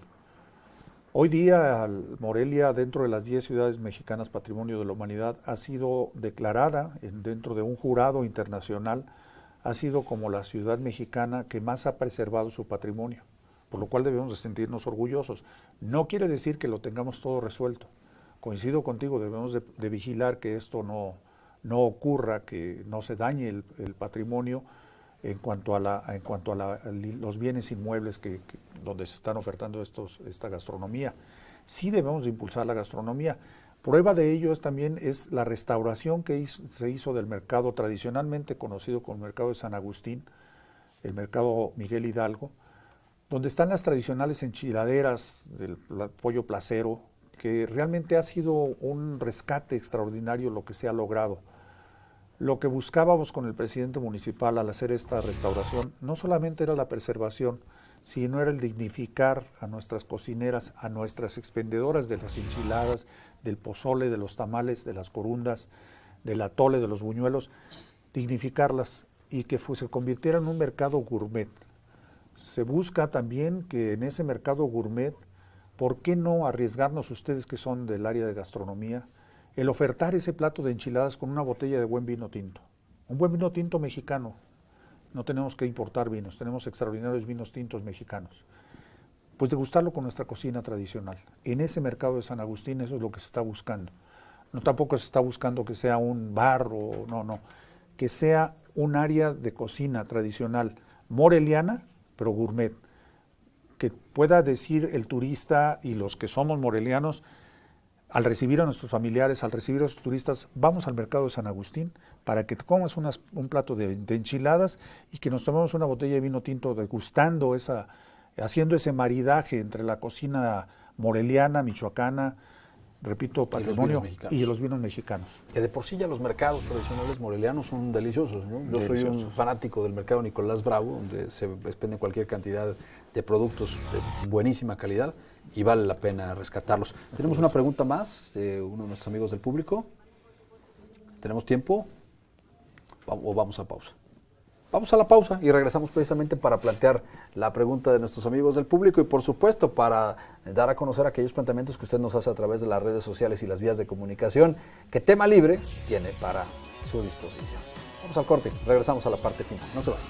Hoy día, Morelia, dentro de las 10 ciudades mexicanas Patrimonio de la Humanidad, ha sido declarada dentro de un jurado internacional, ha sido como la ciudad mexicana que más ha preservado su patrimonio, por lo cual debemos de sentirnos orgullosos. No quiere decir que lo tengamos todo resuelto. Coincido contigo, debemos de vigilar que esto no ocurra, que no se dañe el patrimonio en cuanto a los bienes inmuebles donde se están ofertando esta gastronomía. Sí debemos de impulsar la gastronomía. Prueba de ello también es la restauración que se hizo del mercado tradicionalmente conocido como el mercado de San Agustín, el mercado Miguel Hidalgo, donde están las tradicionales enchiladeras del pollo placero, que realmente ha sido un rescate extraordinario lo que se ha logrado. Lo que buscábamos con el presidente municipal al hacer esta restauración no solamente era la preservación, sino era el dignificar a nuestras cocineras, a nuestras expendedoras de las enchiladas, del pozole, de los tamales, de las corundas, del atole, de los buñuelos, dignificarlas y que se convirtiera en un mercado gourmet. Se busca también que en ese mercado gourmet, ¿por qué no arriesgarnos ustedes que son del área de gastronomía, el ofertar ese plato de enchiladas con una botella de buen vino tinto? Un buen vino tinto mexicano. No tenemos que importar vinos, tenemos extraordinarios vinos tintos mexicanos. Pues degustarlo con nuestra cocina tradicional. En ese mercado de San Agustín eso es lo que se está buscando. No tampoco se está buscando que sea un bar no. Que sea un área de cocina tradicional moreliana, pero gourmet, que pueda decir el turista y los que somos morelianos, al recibir a nuestros familiares, al recibir a los turistas, vamos al mercado de San Agustín para que te comas un plato de enchiladas y que nos tomemos una botella de vino tinto degustando haciendo ese maridaje entre la cocina moreliana, michoacana, repito, patrimonio y los vinos mexicanos. Que de por sí ya los mercados tradicionales morelianos son deliciosos, ¿no? Yo soy un fanático del mercado Nicolás Bravo, donde se expende cualquier cantidad de productos de buenísima calidad y vale la pena rescatarlos. Tenemos una pregunta más de uno de nuestros amigos del público. ¿Tenemos tiempo o vamos a pausa? Vamos a la pausa y regresamos precisamente para plantear la pregunta de nuestros amigos del público y por supuesto para dar a conocer aquellos planteamientos que usted nos hace a través de las redes sociales y las vías de comunicación que Tema Libre tiene para su disposición. Vamos al corte, regresamos a la parte final. No se vayan.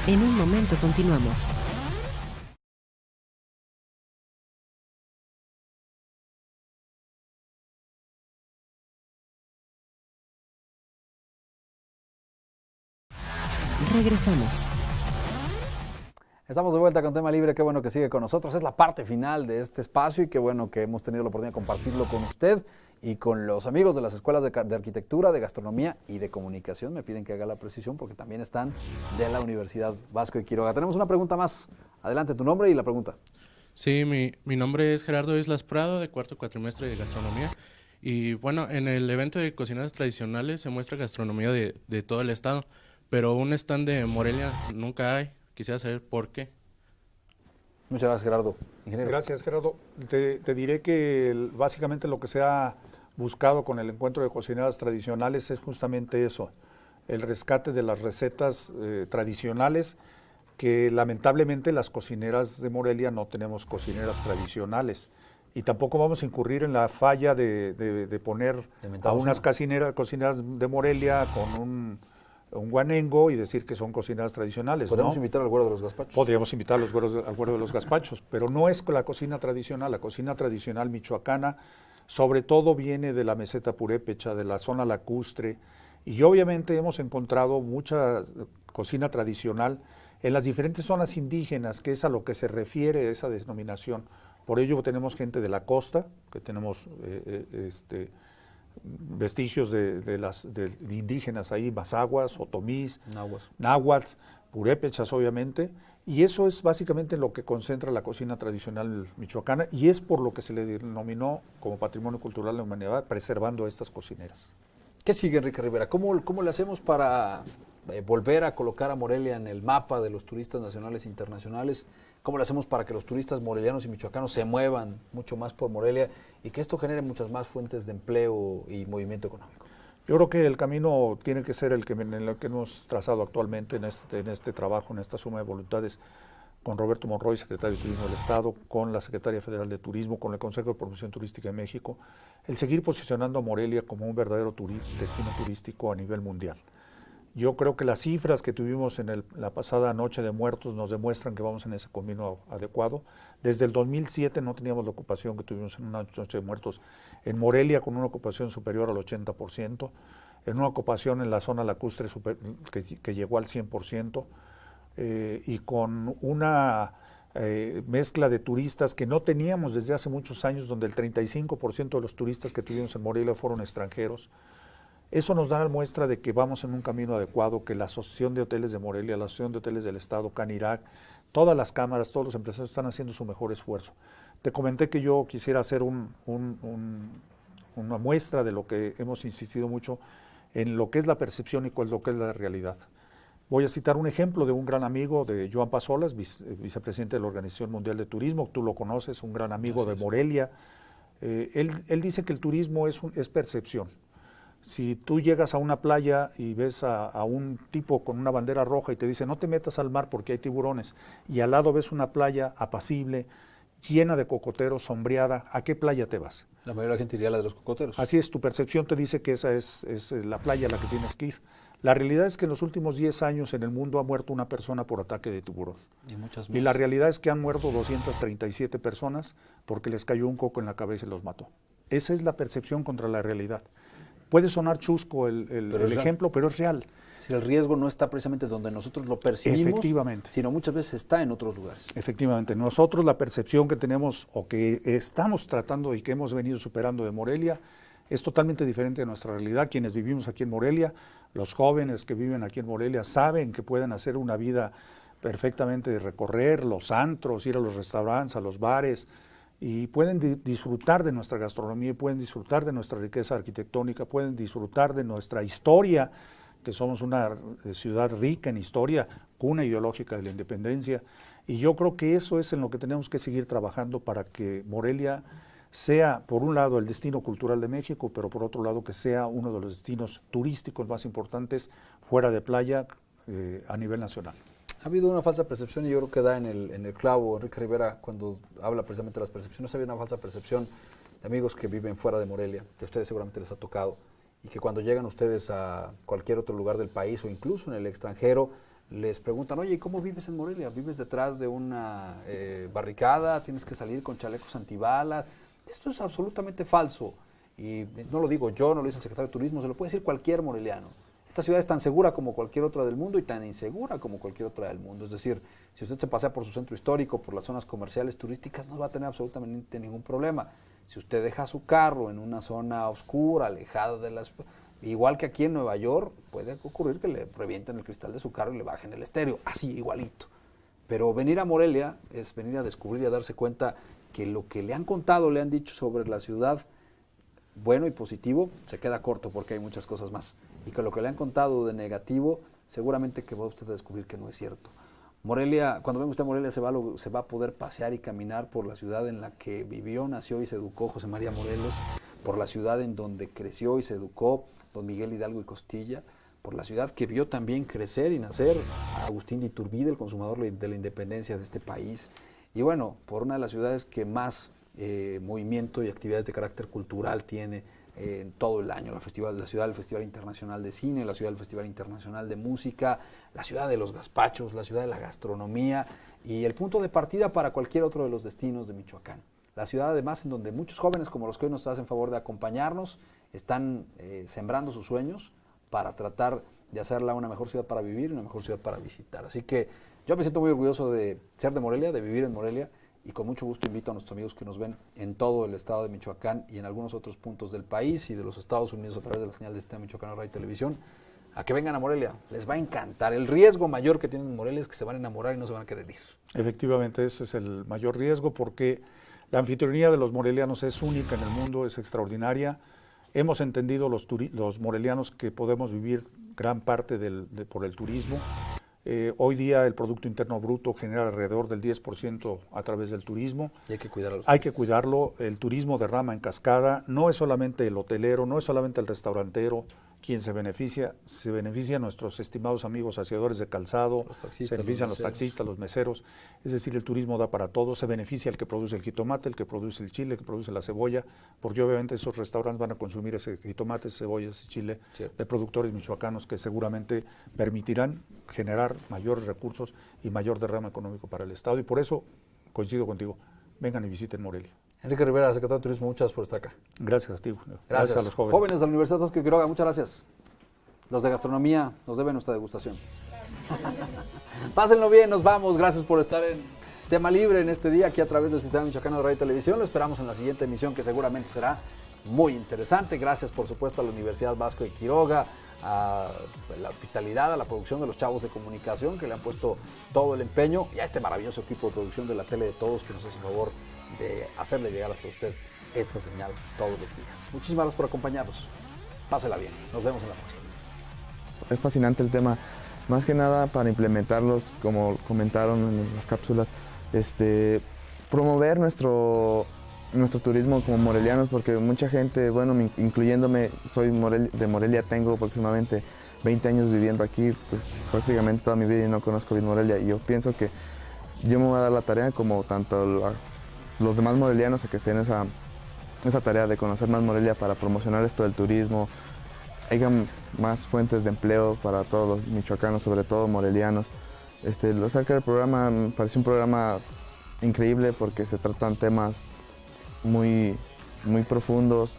En un momento continuamos. Regresamos. Estamos de vuelta con Tema Libre, qué bueno que sigue con nosotros. Es la parte final de este espacio y qué bueno que hemos tenido la oportunidad de compartirlo con usted y con los amigos de las escuelas de arquitectura, de gastronomía y de comunicación. Me piden que haga la precisión porque también están de la Universidad Vasco de Quiroga. Tenemos una pregunta más. Adelante, tu nombre y la pregunta. Sí, mi nombre es Gerardo Islas Prado, de cuarto cuatrimestre de gastronomía. Y bueno, en el evento de cocinas tradicionales se muestra gastronomía de todo el estado, pero un stand de Morelia nunca hay. Quisiera saber por qué. Muchas gracias, Gerardo. Ingeniero. Gracias, Gerardo. Te diré que básicamente lo que se ha buscado con el encuentro de cocineras tradicionales es justamente eso, el rescate de las recetas tradicionales, que lamentablemente las cocineras de Morelia no tenemos cocineras tradicionales. Y tampoco vamos a incurrir en la falla de poner a unas cocineras de Morelia con un guanengo y decir que son cocineras tradicionales. Podríamos invitar al Güero de los Gazpachos. Podríamos invitar al Güero de los Gazpachos, pero no es la cocina tradicional michoacana, sobre todo viene de la meseta purépecha, de la zona lacustre, y obviamente hemos encontrado mucha cocina tradicional en las diferentes zonas indígenas, que es a lo que se refiere esa denominación. Por ello tenemos gente de la costa, que tenemos vestigios de indígenas ahí, mazaguas, otomís, náhuatl, purépechas obviamente, y eso es básicamente lo que concentra la cocina tradicional michoacana y es por lo que se le denominó como Patrimonio Cultural de la Humanidad, preservando estas cocineras. ¿Qué sigue, Enrique Rivera? ¿Cómo le hacemos para volver a colocar a Morelia en el mapa de los turistas nacionales e internacionales? ¿Cómo le hacemos para que los turistas morelianos y michoacanos se muevan mucho más por Morelia y que esto genere muchas más fuentes de empleo y movimiento económico? Yo creo que el camino tiene que ser el que hemos trazado actualmente en este trabajo, en esta suma de voluntades, con Roberto Monroy, secretario de Turismo del Estado, con la Secretaría Federal de Turismo, con el Consejo de Promoción Turística de México, el seguir posicionando a Morelia como un verdadero destino turístico a nivel mundial. Yo creo que las cifras que tuvimos en la pasada Noche de Muertos nos demuestran que vamos en ese camino adecuado. Desde el 2007 no teníamos la ocupación que tuvimos en una Noche de Muertos en Morelia, con una ocupación superior al 80%, en una ocupación en la zona lacustre que llegó al 100%, y con una mezcla de turistas que no teníamos desde hace muchos años, donde el 35% de los turistas que tuvimos en Morelia fueron extranjeros. Eso nos da la muestra de que vamos en un camino adecuado, que la Asociación de Hoteles de Morelia, la Asociación de Hoteles del Estado, Canirac, todas las cámaras, todos los empresarios están haciendo su mejor esfuerzo. Te comenté que yo quisiera hacer una muestra de lo que hemos insistido mucho en lo que es la percepción y lo que es la realidad. Voy a citar un ejemplo de un gran amigo de Joan Pasolas, vicepresidente de la Organización Mundial de Turismo, tú lo conoces, un gran amigo de Morelia. Él dice que el turismo es percepción. Si tú llegas a una playa y ves a un tipo con una bandera roja y te dice no te metas al mar porque hay tiburones, y al lado ves una playa apacible, llena de cocoteros, sombreada, ¿a qué playa te vas? La mayoría de la gente iría a la de los cocoteros. Así es, tu percepción te dice que esa es la playa a la que tienes que ir. La realidad es que en los últimos 10 años en el mundo ha muerto una persona por ataque de tiburón. Y muchas más. Y la realidad es que han muerto 237 personas porque les cayó un coco en la cabeza y los mató. Esa es la percepción contra la realidad. Puede sonar chusco el ejemplo, pero es real. Es decir, el riesgo no está precisamente donde nosotros lo percibimos, efectivamente, sino muchas veces está en otros lugares. Efectivamente. Nosotros la percepción que tenemos o que estamos tratando y que hemos venido superando de Morelia es totalmente diferente de nuestra realidad. Quienes vivimos aquí en Morelia, los jóvenes que viven aquí en Morelia saben que pueden hacer una vida perfectamente de recorrer los antros, ir a los restaurantes, a los bares, y pueden disfrutar de nuestra gastronomía, pueden disfrutar de nuestra riqueza arquitectónica, pueden disfrutar de nuestra historia, que somos una ciudad rica en historia, cuna ideológica de la independencia, Y yo creo que eso es en lo que tenemos que seguir trabajando para que Morelia sea, por un lado, el destino cultural de México, pero por otro lado, que sea uno de los destinos turísticos más importantes fuera de playa a nivel nacional. Ha habido una falsa percepción, y yo creo que da en el clavo Enrique Rivera cuando habla precisamente de las percepciones. Ha habido una falsa percepción de amigos que viven fuera de Morelia, que a ustedes seguramente les ha tocado, y que cuando llegan ustedes a cualquier otro lugar del país o incluso en el extranjero, les preguntan, oye, ¿y cómo vives en Morelia? ¿Vives detrás de una barricada? ¿Tienes que salir con chalecos antibalas? Esto es absolutamente falso, y no lo digo yo, no lo dice el secretario de Turismo, se lo puede decir cualquier moreliano. Esta ciudad es tan segura como cualquier otra del mundo y tan insegura como cualquier otra del mundo. Es decir, si usted se pasea por su centro histórico, por las zonas comerciales, turísticas, no va a tener absolutamente ningún problema. Si usted deja su carro en una zona oscura, alejada de las... Igual que aquí en Nueva York, puede ocurrir que le revienten el cristal de su carro y le bajen el estéreo, así, igualito. Pero venir a Morelia es venir a descubrir y a darse cuenta que lo que le han contado, le han dicho sobre la ciudad, bueno y positivo, se queda corto porque hay muchas cosas más. Y que lo que le han contado de negativo, seguramente que va usted a descubrir que no es cierto. Morelia, cuando venga usted a Morelia se va a poder pasear y caminar por la ciudad en la que vivió, nació y se educó José María Morelos, por la ciudad en donde creció y se educó don Miguel Hidalgo y Costilla, por la ciudad que vio también crecer y nacer a Agustín de Iturbide, el consumador de la independencia de este país, y bueno, por una de las ciudades que más movimiento y actividades de carácter cultural tiene en todo el año, la ciudad del Festival Internacional de Cine, la ciudad del Festival Internacional de Música, la ciudad de los gazpachos, la ciudad de la gastronomía y el punto de partida para cualquier otro de los destinos de Michoacán. La ciudad además en donde muchos jóvenes como los que hoy nos hacen favor de acompañarnos están sembrando sus sueños para tratar de hacerla una mejor ciudad para vivir y una mejor ciudad para visitar. Así que yo me siento muy orgulloso de ser de Morelia, de vivir en Morelia, y con mucho gusto invito a nuestros amigos que nos ven en todo el estado de Michoacán y en algunos otros puntos del país y de los Estados Unidos a través de la señal de Sistema Michoacano Radio y Televisión, a que vengan a Morelia. Les va a encantar. El riesgo mayor que tienen en Morelia es que se van a enamorar y no se van a querer ir. Efectivamente, ese es el mayor riesgo porque la anfitrionía de los morelianos es única en el mundo, es extraordinaria. Hemos entendido los morelianos que podemos vivir gran parte por el turismo. Hoy día el Producto Interno Bruto genera alrededor del 10% a través del turismo. Y hay que cuidarlo. Hay que cuidarlo. El turismo derrama en cascada. No es solamente el hotelero, no es solamente el restaurantero quien se benefician nuestros estimados amigos aseadores de calzado, se benefician los taxistas, los meseros, es decir, el turismo da para todos, se beneficia el que produce el jitomate, el que produce el chile, el que produce la cebolla, porque obviamente esos restaurantes van a consumir ese jitomate, cebolla, ese chile de productores michoacanos que seguramente permitirán generar mayores recursos y mayor derrama económico para el Estado, y por eso coincido contigo, vengan y visiten Morelia. Enrique Rivera, secretario de Turismo, muchas gracias por estar acá. Gracias a ti. Gracias a los jóvenes. Jóvenes de la Universidad Bosco de Quiroga, muchas gracias. Los de gastronomía nos deben nuestra degustación. Pásenlo bien, nos vamos. Gracias por estar en Tema Libre en este día aquí a través del Sistema Michoacano de Radio y Televisión. Lo esperamos en la siguiente emisión que seguramente será muy interesante. Gracias por supuesto a la Universidad Vasco de Quiroga, a la hospitalidad, a la producción de los chavos de comunicación que le han puesto todo el empeño y a este maravilloso equipo de producción de la tele de todos que nos hace favor de hacerle llegar hasta usted esta señal todos los días. Muchísimas gracias por acompañarnos. Pásela bien. Nos vemos en la próxima. Es fascinante el tema, más que nada para implementarlos, como comentaron en las cápsulas, promover nuestro turismo como morelianos, porque mucha gente, bueno, incluyéndome, soy de Morelia, tengo aproximadamente 20 años viviendo aquí, pues prácticamente toda mi vida y no conozco bien Morelia, y yo pienso que yo me voy a dar la tarea como tanto los demás morelianos a que se den esa tarea de conocer más Morelia para promocionar esto del turismo, haya más fuentes de empleo para todos los michoacanos, sobre todo morelianos. Acerca del programa, me pareció un programa increíble porque se tratan temas muy, muy profundos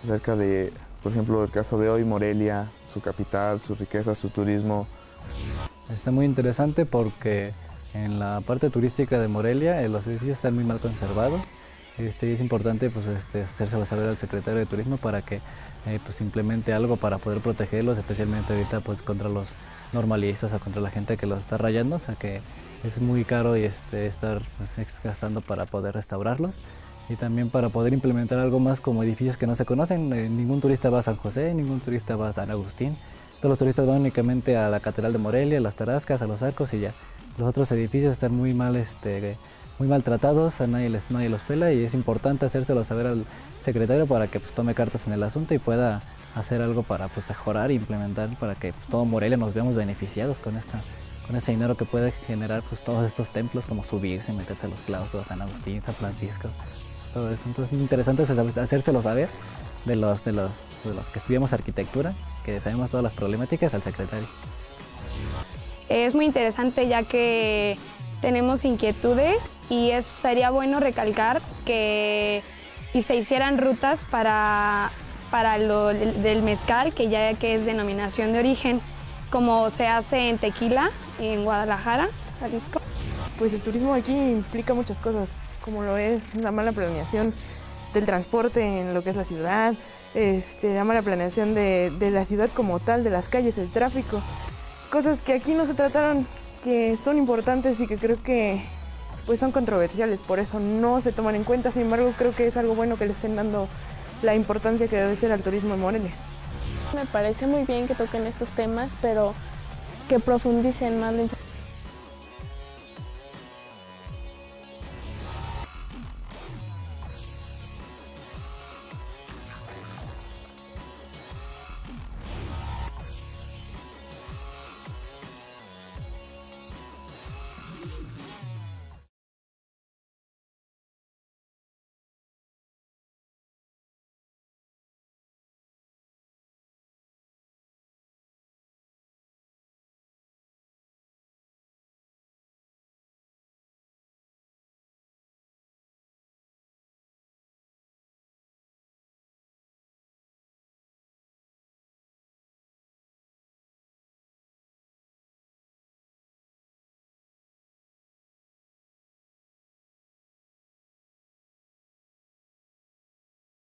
acerca de, por ejemplo, el caso de hoy, Morelia, su capital, su riqueza, su turismo. Está muy interesante porque en la parte turística de Morelia los edificios están muy mal conservados. Y es importante pues, hacérselo saber al secretario de Turismo para que pues, implemente algo para poder protegerlos, especialmente ahorita pues, contra los normalistas o contra la gente que los está rayando, o sea que es muy caro y estar pues, gastando para poder restaurarlos y también para poder implementar algo más como edificios que no se conocen. Ningún turista va a San José, ningún turista va a San Agustín, todos los turistas van únicamente a la Catedral de Morelia, a las Tarascas, a los Arcos y ya. los otros edificios están muy mal, muy maltratados, a nadie los pela y es importante hacérselo saber al secretario para que pues, tome cartas en el asunto y pueda hacer algo para pues, mejorar e implementar para que pues, todo Morelia nos veamos beneficiados con ese dinero que puede generar pues, todos estos templos como subirse, meterse a los claustros, San Agustín, San Francisco, todo eso. Entonces es interesante hacérselo saber de los que estudiamos arquitectura, que sabemos todas las problemáticas al secretario. Es muy interesante ya que tenemos inquietudes y sería bueno recalcar que se hicieran rutas para lo del mezcal, que es denominación de origen, como se hace en Tequila, en Guadalajara, Jalisco. Pues el turismo aquí implica muchas cosas, como lo es la mala planeación del transporte en lo que es la ciudad, la mala planeación de la ciudad como tal, de las calles, el tráfico. Cosas que aquí no se trataron, que son importantes y que creo que pues son controversiales, por eso no se toman en cuenta. Sin embargo, creo que es algo bueno que le estén dando la importancia que debe ser al turismo en Morelia. Me parece muy bien que toquen estos temas, pero que profundicen más la información.